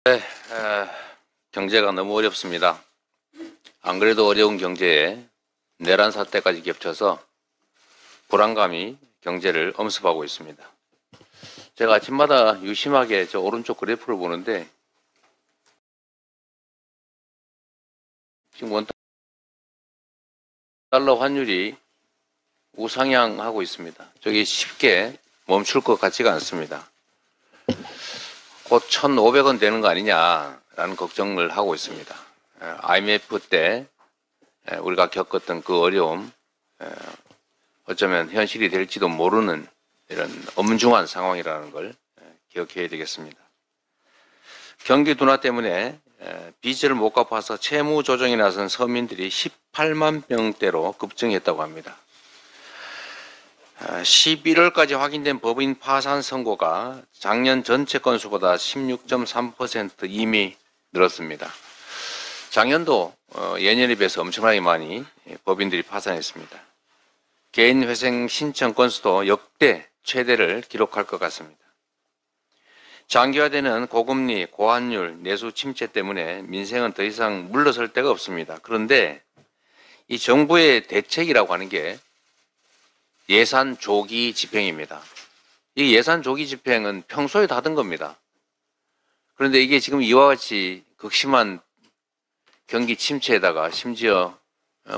네, 경제가 너무 어렵습니다. 안 그래도 어려운 경제에 내란 사태까지 겹쳐서 불안감이 경제를 엄습하고 있습니다. 제가 아침마다 유심하게 저 오른쪽 그래프를 보는데 지금 원달러 환율이 우상향하고 있습니다. 저기 쉽게 멈출 것 같지가 않습니다. 곧 1,500원 되는 거 아니냐라는 걱정을 하고 있습니다. IMF 때 우리가 겪었던 그 어려움, 어쩌면 현실이 될지도 모르는 이런 엄중한 상황이라는 걸 기억해야 되겠습니다. 경기 둔화 때문에 빚을 못 갚아서 채무 조정에 나선 서민들이 18만 명대로 급증했다고 합니다. 11월까지 확인된 법인 파산 선고가 작년 전체 건수보다 16.3% 이미 늘었습니다. 작년도 예년에 비해서 엄청나게 많이 법인들이 파산했습니다. 개인 회생 신청 건수도 역대 최대를 기록할 것 같습니다. 장기화되는 고금리, 고환율, 내수 침체 때문에 민생은 더 이상 물러설 데가 없습니다. 그런데 이 정부의 대책이라고 하는 게 예산 조기 집행입니다. 이 예산 조기 집행은 평소에도 하던 겁니다. 그런데 이게 지금 이와 같이 극심한 경기 침체에다가 심지어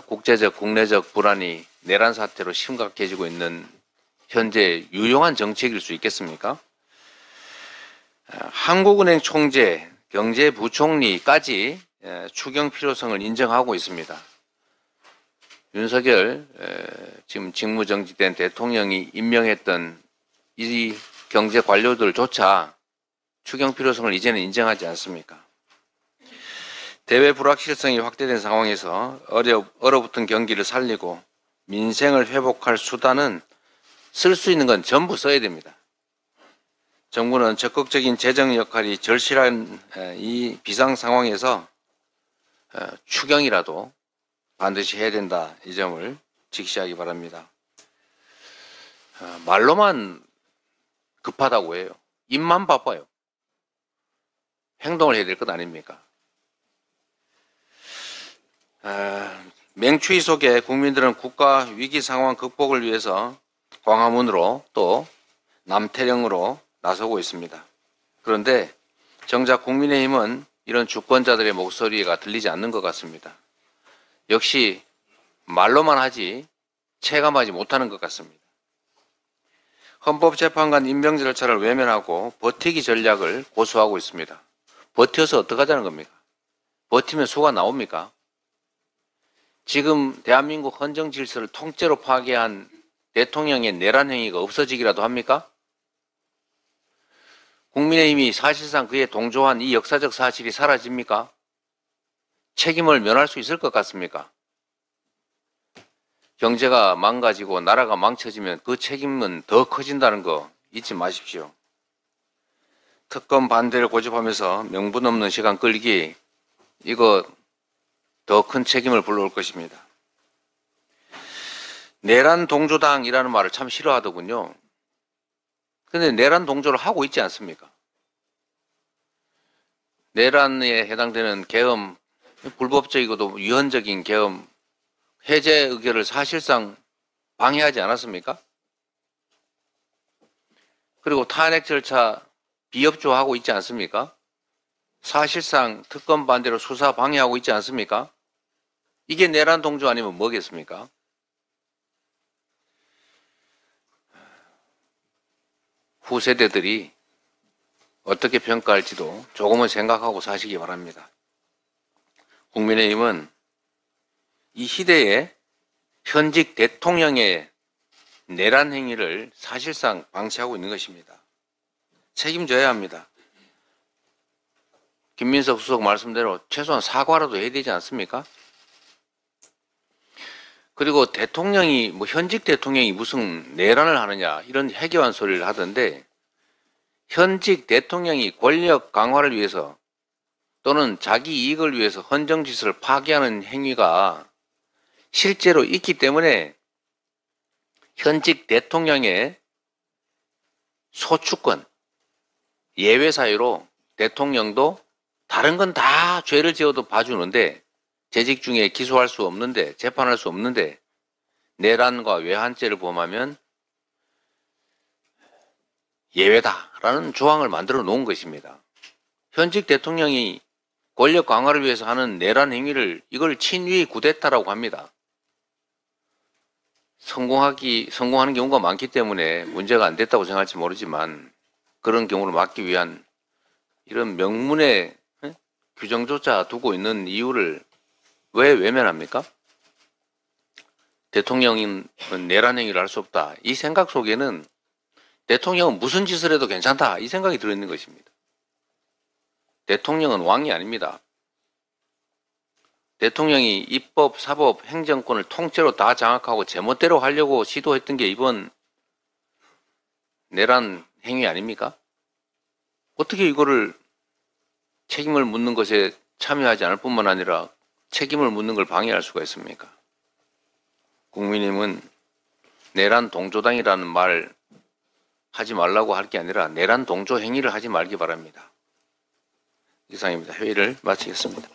국제적, 국내적 불안이 내란 사태로 심각해지고 있는 현재 유용한 정책일 수 있겠습니까? 한국은행 총재, 경제부총리까지 추경 필요성을 인정하고 있습니다. 윤석열 지금 직무정지된 대통령이 임명했던 이 경제 관료들조차 추경 필요성을 이제는 인정하지 않습니까? 대외 불확실성이 확대된 상황에서 얼어붙은 경기를 살리고 민생을 회복할 수단은 쓸 수 있는 건 전부 써야 됩니다. 정부는 적극적인 재정 역할이 절실한 이 비상 상황에서 추경이라도 반드시 해야 된다. 이 점을 직시하기 바랍니다. 말로만 급하다고 해요. 입만 바빠요. 행동을 해야 될 것 아닙니까? 맹추위 속에 국민들은 국가 위기 상황 극복을 위해서 광화문으로 또 남태령으로 나서고 있습니다. 그런데 정작 국민의힘은 이런 주권자들의 목소리가 들리지 않는 것 같습니다. 역시 말로만 하지 체감하지 못하는 것 같습니다. 헌법재판관 임명 절차를 외면하고 버티기 전략을 고수하고 있습니다. 버텨서 어떡하자는 겁니까? 버티면 수가 나옵니까? 지금 대한민국 헌정 질서를 통째로 파괴한 대통령의 내란 행위가 없어지기라도 합니까? 국민의힘이 사실상 그에 동조한 이 역사적 사실이 사라집니까? 책임을 면할 수 있을 것 같습니까? 경제가 망가지고 나라가 망쳐지면 그 책임은 더 커진다는 거 잊지 마십시오. 특검 반대를 고집하면서 명분 없는 시간 끌기, 이거 더 큰 책임을 불러올 것입니다. 내란 동조당이라는 말을 참 싫어하더군요. 그런데 내란 동조를 하고 있지 않습니까? 내란에 해당되는 계엄, 불법적이고도 위헌적인 계엄 해제 의결을 사실상 방해하지 않았습니까? 그리고 탄핵 절차 비협조하고 있지 않습니까? 사실상 특검 반대로 수사 방해하고 있지 않습니까? 이게 내란 동조 아니면 뭐겠습니까? 후세대들이 어떻게 평가할지도 조금은 생각하고 사시기 바랍니다. 국민의힘은 이 시대에 현직 대통령의 내란 행위를 사실상 방치하고 있는 것입니다. 책임져야 합니다. 김민석 수석 말씀대로 최소한 사과라도 해야 되지 않습니까? 그리고 대통령이 현직 대통령이 무슨 내란을 하느냐 이런 해괴한 소리를 하던데, 현직 대통령이 권력 강화를 위해서 또는 자기 이익을 위해서 헌정 질서를 파괴하는 행위가 실제로 있기 때문에 현직 대통령의 소추권, 예외 사유로 대통령도 다른 건 다 죄를 지어도 봐주는데 재직 중에 기소할 수 없는데 재판할 수 없는데 내란과 외환죄를 범하면 예외다라는 조항을 만들어 놓은 것입니다. 현직 대통령이 권력 강화를 위해서 하는 내란 행위를 이걸 친위 구데타라고 합니다. 성공하는 경우가 많기 때문에 문제가 안 됐다고 생각할지 모르지만 그런 경우를 막기 위한 이런 명문의 규정조차 두고 있는 이유를 왜 외면합니까? 대통령은 내란 행위를 할 수 없다. 이 생각 속에는 대통령은 무슨 짓을 해도 괜찮다. 이 생각이 들어있는 것입니다. 대통령은 왕이 아닙니다. 대통령이 입법, 사법, 행정권을 통째로 다 장악하고 제멋대로 하려고 시도했던 게 이번 내란 행위 아닙니까? 어떻게 이거를 책임을 묻는 것에 참여하지 않을 뿐만 아니라 책임을 묻는 걸 방해할 수가 있습니까? 국민의힘은 내란 동조당이라는 말 하지 말라고 할 게 아니라 내란 동조 행위를 하지 말기 바랍니다. 이상입니다. 회의를 마치겠습니다.